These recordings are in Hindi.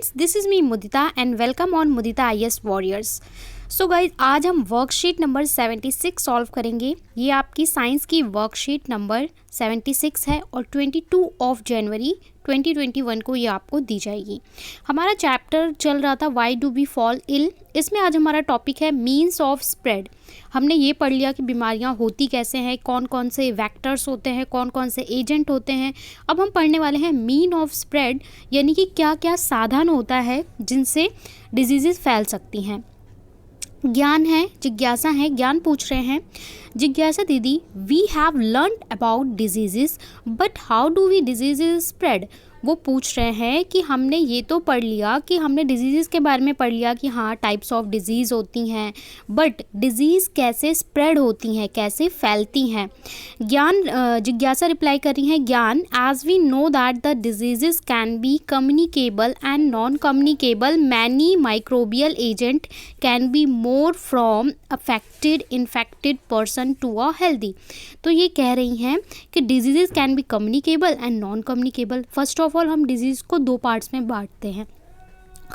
This is me Mudita and welcome on Mudita IAS warriors. So guys, आज हम वर्कशीट नंबर 76 सॉल्व करेंगे। ये आपकी साइंस की वर्कशीट नंबर 76 है और 22 ऑफ जनवरी 2021 को ये आपको दी जाएगी। हमारा चैप्टर चल रहा था why do we fall ill. इसमें आज हमारा टॉपिक है मीन्स ऑफ स्प्रेड। हमने ये पढ़ लिया कि बीमारियां होती कैसे हैं, कौन कौन से वेक्टर्स होते हैं, कौन कौन से एजेंट होते हैं। अब हम पढ़ने वाले हैं मीन ऑफ स्प्रेड, यानी कि क्या क्या साधन होता है जिनसे डिजीज़ेस फैल सकती हैं। ज्ञान है, जिज्ञासा है, ज्ञान पूछ रहे हैं। जिज्ञासा दीदी, we have learn about diseases but how do we diseases spread. वो पूछ रहे हैं कि हमने ये तो पढ़ लिया कि हमने डिजीज़ के बारे में पढ़ लिया कि हाँ टाइप्स ऑफ डिजीज़ होती हैं, बट डिजीज़ कैसे स्प्रेड होती हैं, कैसे फैलती हैं। ज्ञान जिज्ञासा रिप्लाई कर रही हैं, ज्ञान as we know that the disease can be communicable and non communicable many microbial agent can be more from affected infected person to a healthy. तो ये कह रही हैं कि disease can be communicable and non communicable. First of all हम डिजीज़ को दो पार्ट्स में बांटते हैं,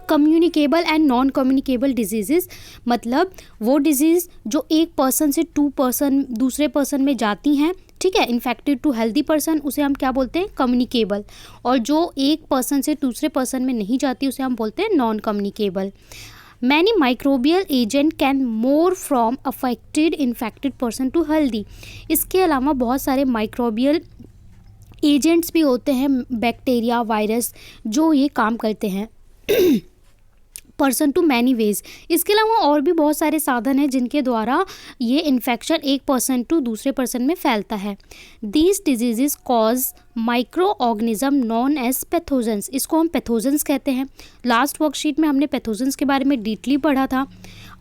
communicable and non communicable disease. मतलब वो डिजीज़ जो एक पर्सन से दूसरे पर्सन में जाती हैं, ठीक है, इन्फेक्टेड टू हेल्दी पर्सन, उसे हम क्या बोलते हैं, कम्युनिकेबल। और जो एक पर्सन से दूसरे पर्सन में नहीं जाती उसे हम बोलते हैं non communicable. Many microbial agent can more from affected infected person to healthy. इसके अलावा बहुत सारे माइक्रोबियल एजेंट्स भी होते हैं, बैक्टीरिया, वायरस, जो ये काम करते हैं पर्सन टू मैनी वेज। इसके अलावा और भी बहुत सारे साधन हैं जिनके द्वारा ये इन्फेक्शन एक पर्सन टू दूसरे पर्सन में फैलता है। These diseases cause micro organism known as pathogens. इसको हम पैथोजेंस कहते हैं। लास्ट वर्कशीट में हमने पैथोजेंस के बारे में डीपली पढ़ा था।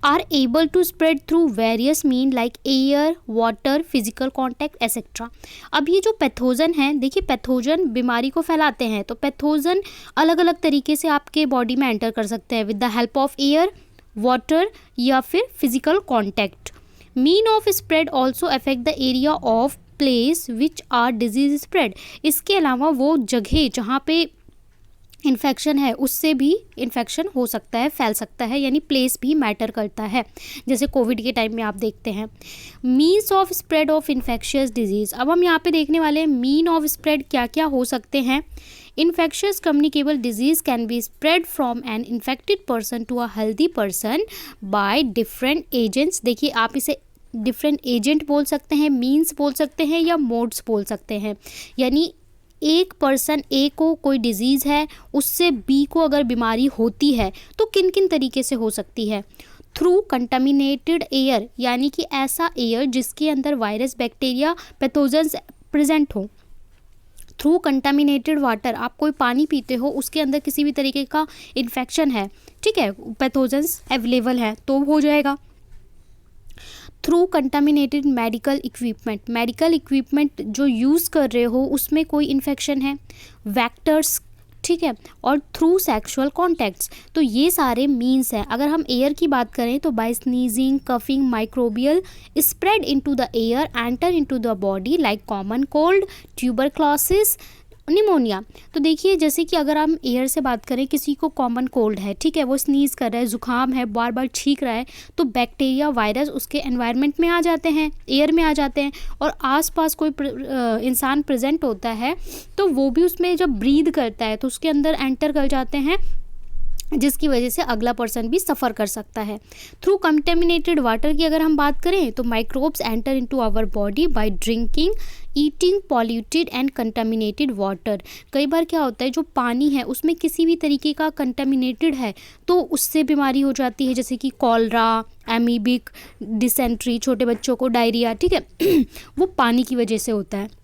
Are able to spread through various mean like air, water, physical contact etcetera. अब ये जो पैथोजन है, देखिए पैथोजन बीमारी को फैलाते हैं, तो पैथोजन अलग अलग तरीके से आपके बॉडी में एंटर कर सकते हैं with the help of air, water या फिर physical contact. Mean of spread also affect the area of place which are disease spread. इसके अलावा वो जगह जहाँ पे इन्फेक्शन है उससे भी इन्फेक्शन हो सकता है, फैल सकता है, यानी प्लेस भी मैटर करता है, जैसे कोविड के टाइम में आप देखते हैं। Means of spread of infectious disease. अब हम यहाँ पे देखने वाले हैं मीन ऑफ स्प्रेड क्या क्या हो सकते हैं। Infectious communicable disease can be spread from an infected person to a healthy person by different agents. देखिए आप इसे डिफरेंट एजेंट बोल सकते हैं, मीन्स बोल सकते हैं या मोड्स बोल सकते हैं। यानी एक पर्सन ए को कोई डिजीज़ है, उससे बी को अगर बीमारी होती है तो किन किन तरीके से हो सकती है। थ्रू कंटामिनेटेड एयर, यानी कि ऐसा एयर जिसके अंदर वायरस, बैक्टीरिया, पैथोजेंस प्रेजेंट हो। थ्रू कंटामिनेटेड वाटर, आप कोई पानी पीते हो उसके अंदर किसी भी तरीके का इन्फेक्शन है, ठीक है, पैथोजेंस अवेलेबल है तो हो जाएगा। Through contaminated medical equipment, medical equipment जो यूज़ कर रहे हो उसमें कोई इन्फेक्शन है, वेक्टर्स, ठीक है, और थ्रू सेक्सुअल कॉन्टैक्ट्स। तो ये सारे मीन्स हैं। अगर हम एयर की बात करें तो by sneezing, coughing, microbial spread into the air, enter into the body like common cold, tuberculosis, pneumonia. तो देखिए जैसे कि अगर हम एयर से बात करें, किसी को कॉमन कोल्ड है, ठीक है, वो स्नीज कर रहा है, जुकाम है, बार बार छींक रहा है, तो बैक्टीरिया, वायरस उसके एनवायरनमेंट में आ जाते हैं, एयर में आ जाते हैं, और आसपास कोई इंसान प्रेजेंट होता है तो वो भी उसमें जब ब्रीद करता है तो उसके अंदर एंटर कर जाते हैं, जिसकी वजह से अगला पर्सन भी सफ़र कर सकता है। थ्रू कंटेमिनेटेड वाटर की अगर हम बात करें तो microbes enter into our body by drinking, eating polluted and contaminated water. कई बार क्या होता है, जो पानी है उसमें किसी भी तरीके का कंटामिनेटेड है तो उससे बीमारी हो जाती है, जैसे कि कॉलरा, एमीबिक, डिसेंट्री, छोटे बच्चों को डायरिया, ठीक है वो पानी की वजह से होता है,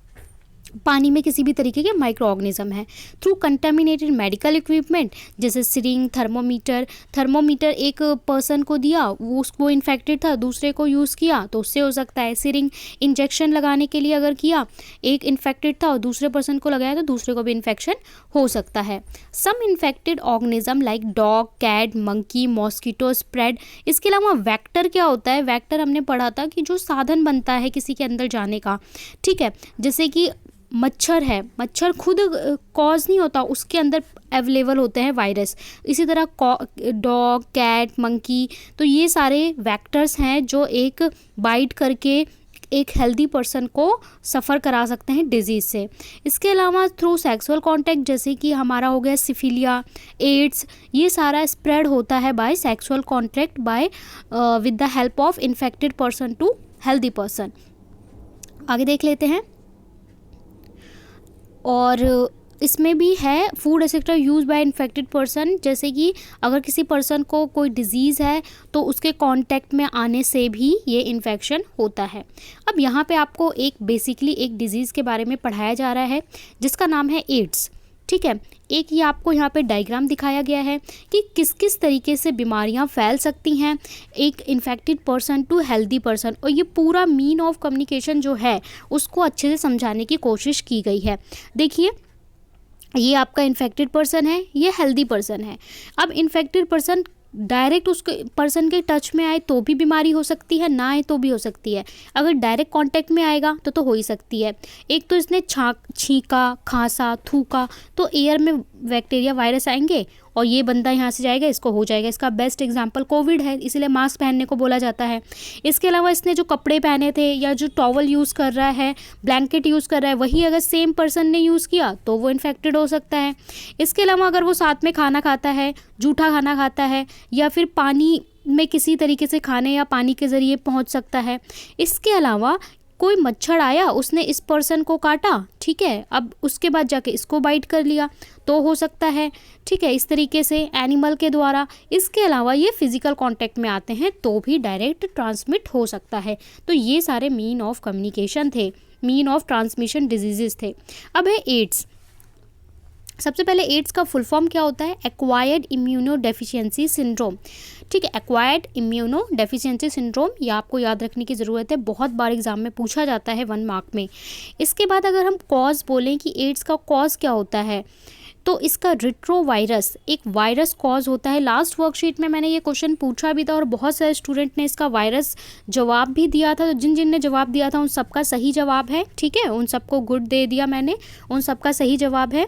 पानी में किसी भी तरीके के माइक्रो ऑर्गेनिज्म है। थ्रू कंटामिनेटेड मेडिकल इक्विपमेंट, जैसे सिरिंज, थर्मोमीटर एक पर्सन को दिया, वो उसको इन्फेक्टेड था, दूसरे को यूज़ किया तो उससे हो सकता है। सिरिंज इंजेक्शन लगाने के लिए अगर किया, एक इन्फेक्टेड था और दूसरे पर्सन को लगाया तो दूसरे को भी इन्फेक्शन हो सकता है। Some infected organism like dog, cat, monkey, mosquito spread. इसके अलावा वेक्टर क्या होता है, वेक्टर हमने पढ़ा था कि जो साधन बनता है किसी के अंदर जाने का, ठीक है, जैसे कि मच्छर है, मच्छर खुद कॉज नहीं होता, उसके अंदर अवेलेबल होते हैं वायरस। इसी तरह डॉग, कैट, मंकी, तो ये सारे वेक्टर्स हैं जो एक बाइट करके एक हेल्दी पर्सन को सफ़र करा सकते हैं डिजीज़ से। इसके अलावा थ्रू सेक्सुअल कांटेक्ट, जैसे कि हमारा हो गया सिफिलिया, एड्स, ये सारा स्प्रेड होता है by sexual contact by with the help of infected person to healthy person. आगे देख लेते हैं। और इसमें भी है food etcetera use by infected person, जैसे कि अगर किसी पर्सन को कोई डिजीज़ है तो उसके कांटेक्ट में आने से भी ये इन्फेक्शन होता है। अब यहाँ पे आपको एक बेसिकली एक डिजीज़ के बारे में पढ़ाया जा रहा है जिसका नाम है एड्स। ठीक है, एक ये आपको यहाँ पे डायग्राम दिखाया गया है कि किस किस तरीके से बीमारियाँ फैल सकती हैं एक infected person to healthy person, और ये पूरा मीन ऑफ कम्युनिकेशन जो है उसको अच्छे से समझाने की कोशिश की गई है। देखिए, ये आपका इन्फेक्टेड पर्सन है, ये हेल्दी पर्सन है। अब इन्फेक्टेड पर्सन डायरेक्ट उसके पर्सन के टच में आए तो भी बीमारी हो सकती है, ना आए तो भी हो सकती है। अगर डायरेक्ट कांटेक्ट में आएगा तो हो ही सकती है। एक तो इसने छींका, खांसा, थूका, तो एयर में बैक्टीरिया, वायरस आएंगे और ये बंदा यहाँ से जाएगा, इसको हो जाएगा। इसका बेस्ट एग्जांपल कोविड है, इसीलिए मास्क पहनने को बोला जाता है। इसके अलावा इसने जो कपड़े पहने थे या जो टॉवल यूज़ कर रहा है, ब्लैंकेट यूज़ कर रहा है, वही अगर सेम पर्सन ने यूज़ किया तो वो इन्फेक्टेड हो सकता है। इसके अलावा अगर वो साथ में खाना खाता है, जूठा खाना खाता है, या फिर पानी में किसी तरीके से खाने या पानी के ज़रिए पहुँच सकता है। इसके अलावा कोई मच्छर आया, उसने इस पर्सन को काटा, ठीक है, अब उसके बाद जाके इसको बाइट कर लिया तो हो सकता है। ठीक है, इस तरीके से एनिमल के द्वारा। इसके अलावा ये फिजिकल कांटेक्ट में आते हैं तो भी डायरेक्ट ट्रांसमिट हो सकता है। तो ये सारे मीन ऑफ कम्युनिकेशन थे, मीन ऑफ ट्रांसमिशन डिजीजेस थे। अब है एड्स। सबसे पहले एड्स का फुल फॉर्म क्या होता है? Acquired immuno deficiency syndrome. ठीक है, एक्वायर्ड इम्यूनो डेफिशिएंसी सिंड्रोम, ये आपको याद रखने की ज़रूरत है, बहुत बार एग्जाम में पूछा जाता है 1 मार्क में। इसके बाद अगर हम कॉज बोलें कि एड्स का कॉज क्या होता है, तो इसका रिट्रोवायरस एक वायरस कॉज होता है। लास्ट वर्कशीट में मैंने ये क्वेश्चन पूछा भी था और बहुत सारे स्टूडेंट ने इसका वायरस जवाब भी दिया था। तो जिन जिन ने जवाब दिया था उन सबका सही जवाब है। ठीक है, उन सबको गुड दे दिया मैंने, उन सबका सही जवाब है।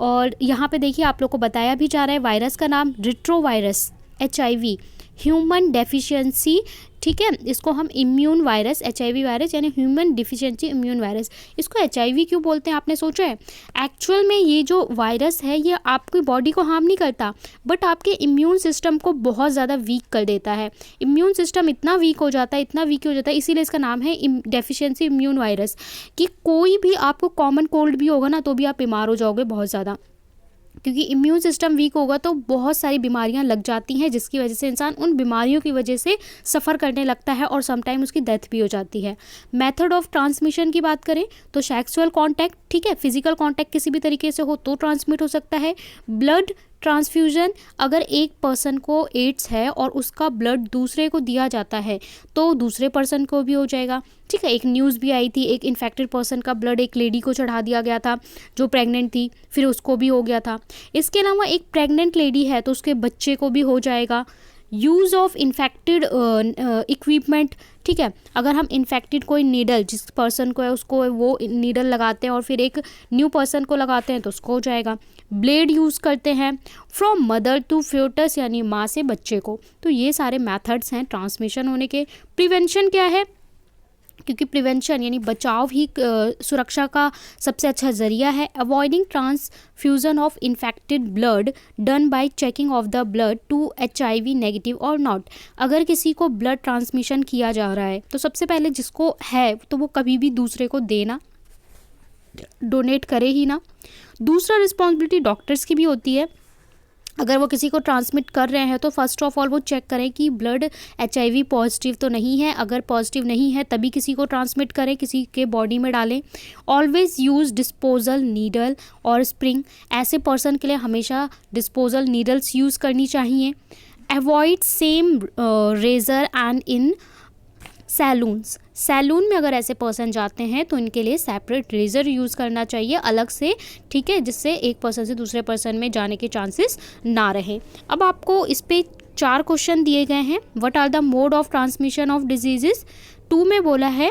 और यहाँ पे देखिए आप लोग को बताया भी जा रहा है वायरस का नाम रिट्रोवायरस, HIV, ह्यूमन डेफिशिएंसी। ठीक है, इसको हम इम्यून वायरस, HIV वायरस यानी ह्यूमन डिफिशिएंसी इम्यून वायरस। इसको HIV क्यों बोलते हैं, आपने सोचा है? एक्चुअल में ये जो वायरस है ये आपकी बॉडी को हार्म नहीं करता, बट आपके इम्यून सिस्टम को बहुत ज़्यादा वीक कर देता है। इम्यून सिस्टम इतना वीक हो जाता है, इतना वीक हो जाता है, इसीलिए इसका नाम है डेफिशिएंसी इम्यून वायरस। कि कोई भी आपको कॉमन कोल्ड भी होगा ना तो भी आप बीमार हो जाओगे बहुत ज़्यादा, क्योंकि इम्यून सिस्टम वीक होगा तो बहुत सारी बीमारियां लग जाती हैं, जिसकी वजह से इंसान उन बीमारियों की वजह से सफ़र करने लगता है और समटाइम उसकी डेथ भी हो जाती है। मेथड ऑफ ट्रांसमिशन की बात करें तो सेक्सुअल कांटेक्ट, ठीक है, फिजिकल कांटेक्ट किसी भी तरीके से हो तो ट्रांसमिट हो सकता है। ब्लड ट्रांसफ्यूजन, अगर एक पर्सन को एड्स है और उसका ब्लड दूसरे को दिया जाता है तो दूसरे पर्सन को भी हो जाएगा। ठीक है, एक न्यूज़ भी आई थी, एक इन्फेक्टेड पर्सन का ब्लड एक लेडी को चढ़ा दिया गया था जो प्रेग्नेंट थी, फिर उसको भी हो गया था। इसके अलावा एक प्रेग्नेंट लेडी है तो उसके बच्चे को भी हो जाएगा। यूज़ ऑफ इन्फेक्टेड इक्विपमेंट, ठीक है, अगर हम इन्फेक्टेड कोई नीडल, जिस पर्सन को है उसको वो नीडल लगाते हैं और फिर एक न्यू पर्सन को लगाते हैं तो उसको हो जाएगा। ब्लेड यूज़ करते हैं फ्रॉम मदर टू फ्यूटस यानी माँ से बच्चे को। तो ये सारे मेथड्स हैं ट्रांसमिशन होने के। प्रिवेंशन क्या है? क्योंकि प्रिवेंशन यानी बचाव ही सुरक्षा का सबसे अच्छा ज़रिया है। Avoiding transfusion of infected blood done by checking of the blood to HIV negative और नॉट। अगर किसी को ब्लड ट्रांसमिशन किया जा रहा है तो सबसे पहले जिसको है तो वो कभी भी दूसरे को देना, डोनेट करे ही ना। दूसरा रिस्पॉन्सिबिलिटी डॉक्टर्स की भी होती है। अगर वो किसी को ट्रांसमिट कर रहे हैं तो फर्स्ट ऑफ ऑल वो चेक करें कि ब्लड HIV पॉजिटिव तो नहीं है। अगर पॉजिटिव नहीं है तभी किसी को ट्रांसमिट करें, किसी के बॉडी में डालें। ऑलवेज यूज़ डिस्पोजल नीडल और स्प्रिंग, ऐसे पर्सन के लिए हमेशा डिस्पोजल नीडल्स यूज़ करनी चाहिए। Avoid same razor and in salons, salon में अगर ऐसे पर्सन जाते हैं तो इनके लिए सेपरेट रेज़र यूज़ करना चाहिए अलग से, ठीक है, जिससे एक पर्सन से दूसरे पर्सन में जाने के चांसेस ना रहे। अब आपको इस पे 4 क्वेश्चन दिए गए हैं। What are the mode of transmission of diseases. 2 में बोला है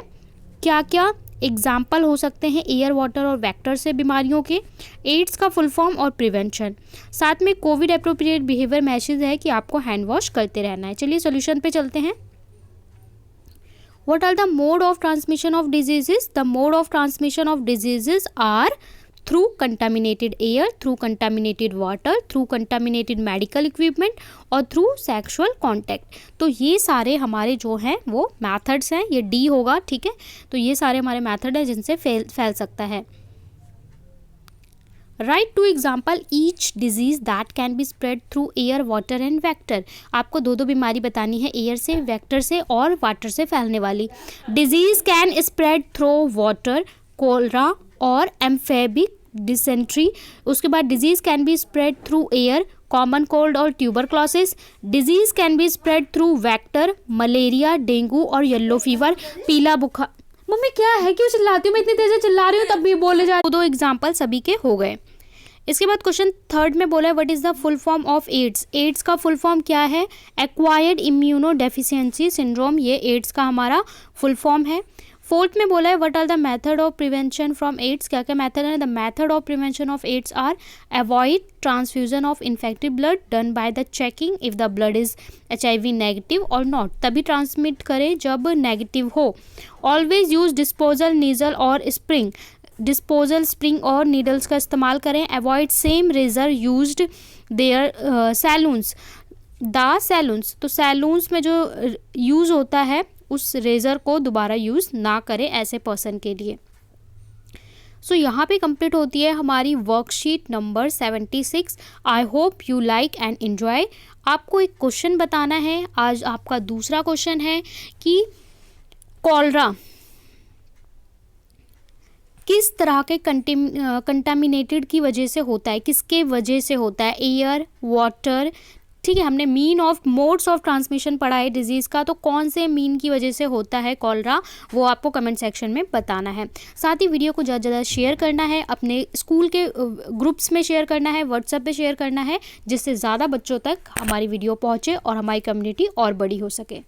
क्या क्या एग्जाम्पल हो सकते हैं एयर, वाटर और वेक्टर से बीमारियों के, एड्स का फुल फॉर्म और प्रिवेंशन। साथ में कोविड एप्रोप्रिएट बिहेवियर मैसेज है कि आपको हैंड वॉश करते रहना है। चलिए सोल्यूशन पे चलते हैं। What are the mode of transmission of diseases? The mode of transmission of diseases are through contaminated air, through contaminated water, through contaminated medical equipment और through sexual contact। तो ये सारे हमारे जो हैं वो methods हैं, ये D होगा, ठीक है। तो ये सारे हमारे मेथड हैं जिनसे फैल सकता है। Write to example each disease that can be spread through air, water and vector. आपको दो बीमारी बतानी है, एयर से, वेक्टर से और वाटर से फैलने वाली। Disease can spread through water, cholera और एम्फेबिक डिसेंट्री। उसके बाद disease can be spread through air, common cold और tuberculosis. Disease can be spread through vector, malaria, dengue और येलो फीवर, पीला बुखार। मम्मी क्या है, क्यों चिल्लाती हूँ मैं, इतनी तेज से चिल्ला रही हूँ तब भी बोले जा। दो एग्जाम्पल सभी के हो गए। इसके बाद क्वेश्चन थर्ड में बोला है what is the full form of AIDS. AIDS का फुल फॉर्म क्या है? एक्वायर्ड इम्यूनो डेफिशिएंसी सिंड्रोम, ये एड्स का हमारा फुल फॉर्म है। फोर्थ में बोला है what are the method of prevention from AIDS. क्या क्या मेथड है? The method of prevention of AIDS are avoid transfusion of infected blood done by the checking if the blood is HIV negative और नॉट। तभी ट्रांसमिट करें जब नेगेटिव हो। ऑलवेज यूज डिस्पोजल नीजल और स्प्रिंग, डिस्पोजल स्प्रिंग और नीडल्स का इस्तेमाल करें। Avoid same razor used there salons, the salons. तो सैलून्स में जो यूज़ होता है उस रेज़र को दोबारा यूज़ ना करें ऐसे पर्सन के लिए। सो यहाँ पे कंप्लीट होती है हमारी worksheet number 76। I hope you like and enjoy. आपको एक क्वेश्चन बताना है। आज आपका दूसरा क्वेश्चन है कि कॉलरा किस तरह के कंटामिनेटेड की वजह से होता है, किसके वजह से होता है? एयर, वाटर, ठीक है। हमने mean of modes of transmission पढ़ा है डिजीज़ का, तो कौन से मीन की वजह से होता है कॉलरा, वो आपको कमेंट सेक्शन में बताना है। साथ ही वीडियो को ज़्यादा से ज़्यादा शेयर करना है, अपने स्कूल के ग्रुप्स में शेयर करना है, व्हाट्सएप पे शेयर करना है, जिससे ज़्यादा बच्चों तक हमारी वीडियो पहुँचे और हमारी कम्युनिटी और बड़ी हो सके।